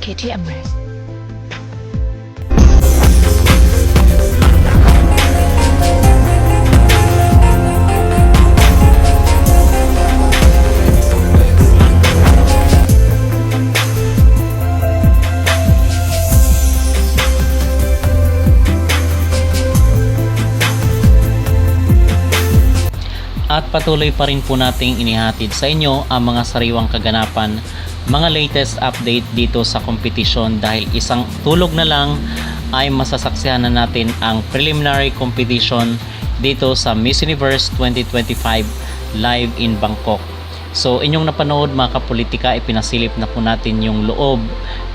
KTM Race. At patuloy pa rin po nating inihatid sa inyo ang mga sariwang kaganapan, mga latest update dito sa kompetisyon dahil isang tulog na lang ay masasaksihan na natin ang preliminary competition dito sa Miss Universe 2025 live in Bangkok. So inyong napanood mga kapolitika, ipinasilip na po natin yung loob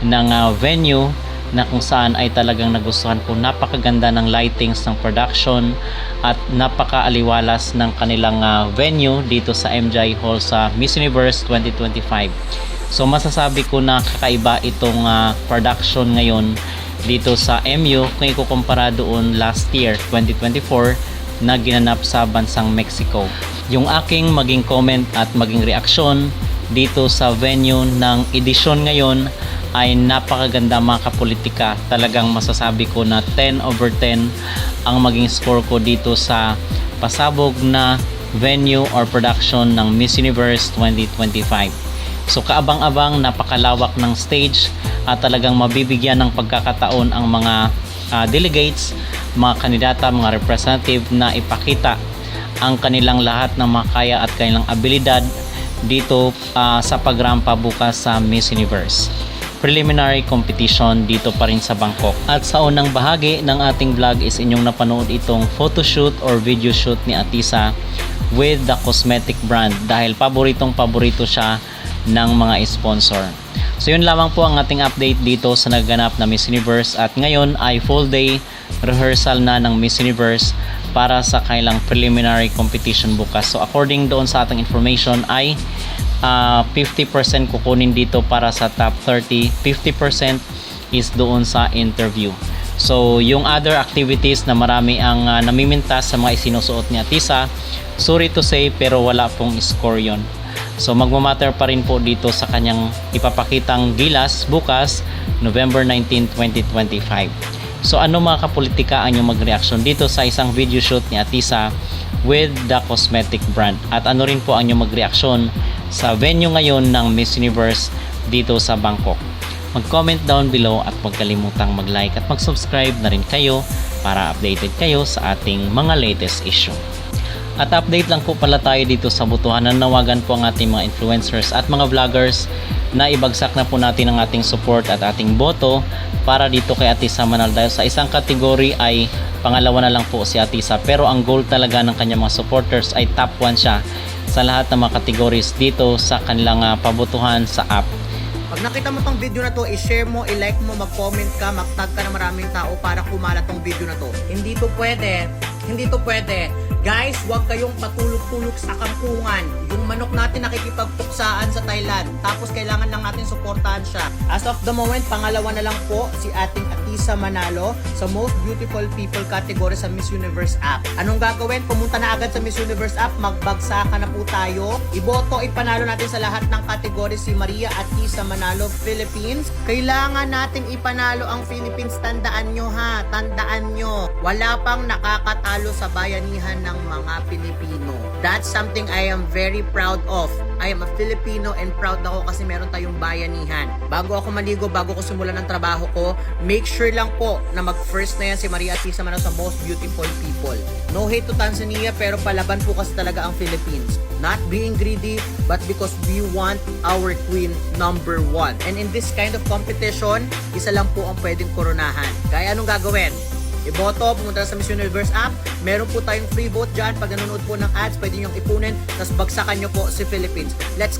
ng venue na kung saan ay talagang nagustuhan ko. Napakaganda ng lightings ng production at napakaaliwalas ng kanilang venue dito sa MJ Hall sa Miss Universe 2025. So masasabi ko na kakaiba itong production ngayon dito sa MU kung ikukumpara doon last year 2024 na ginanap sa bansang Mexico. Yung aking maging comment at maging reaksyon dito sa venue ng edisyon ngayon ay napakaganda mga kapolitika. Talagang masasabi ko na 10/10 ang maging score ko dito sa pasabog na venue or production ng Miss Universe 2025. So kaabang-abang, napakalawak ng stage at talagang mabibigyan ng pagkakataon ang mga delegates, mga kandidata, mga representative na ipakita ang kanilang lahat ng makaya at kanilang abilidad dito sa pagrampa bukas sa Miss Universe preliminary competition dito pa rin sa Bangkok. At sa unang bahagi ng ating vlog is inyong napanood itong photoshoot or video shoot ni Atisa with the cosmetic brand dahil paborito siya ng mga sponsor. So yun lamang po ang ating update dito sa naganap na Miss Universe at ngayon ay full day rehearsal na ng Miss Universe para sa kailang preliminary competition bukas. So according doon sa ating information ay 50% kukunin dito para sa top 30, 50% is doon sa interview. So yung other activities na marami ang namimintas sa mga isinusuot ni Atisa, sorry to say pero wala pong score yon. So magmamatter pa rin po dito sa kanyang ipapakitang gilas bukas November 19, 2025. So ano mga kapolitika ang inyong mag-reaction dito sa isang video shoot ni Atisa with the cosmetic brand? At ano rin po ang inyong mag-reaction sa venue ngayon ng Miss Universe dito sa Bangkok? Mag-comment down below at huwag kalimutang mag-like at mag-subscribe na rin kayo para updated kayo sa ating mga latest issue. At update lang po pala tayo dito sa butuhan. Nanawagan po ang ating mga influencers at mga vloggers na ibagsak na po natin ang ating support at ating boto para dito kay Atisa Manal. Dahil sa isang kategory ay pangalawa na lang po si Atisa, pero ang goal talaga ng kanyang mga supporters ay top 1 siya sa lahat ng mga categories dito sa kanilang pabotohan sa app. Pag nakita mo tong video na to, i-share mo, i-like mo, mag-comment ka, mag-tag ka ng maraming tao para kumalat tong video na to. Hindi to pwede. Guys, huwag kayong patulog-tulog sa kampungan. Yung manok natin nakikipagpuksaan sa Thailand. Tapos kailangan lang natin suportahan siya. As of the moment, pangalawa na lang po si ating Atisa Manalo sa Most Beautiful People category sa Miss Universe app. Anong gagawin? Pumunta na agad sa Miss Universe app. Magbagsakan na po tayo. Iboto, ipanalo natin sa lahat ng category si Maria Atisa Manalo, Philippines. Kailangan natin ipanalo ang Philippines. Tandaan nyo ha. Tandaan nyo. Wala pang nakakatalo sa bayanihan ng mga Pilipino. That's something I am very proud of. I am a Filipino and proud ako kasi meron tayong bayanihan. Bago ako maligo, bago ko simulan ng trabaho ko, make sure lang po na mag-first na yan si Maria Atisa Manalo sa Most Beautiful People. No hate to Tanzania pero palaban po kasi talaga ang Philippines. Not being greedy, but because we want our queen number 1. And in this kind of competition, isa lang po ang pwedeng koronahan. Kaya anong gagawin? Iboto, pumunta sa Miss Universe app. Meron po tayong free vote dyan. Pag nanonood po ng ads, pwede nyo ipunin. Tapos bagsakan nyo po si Philippines. Let's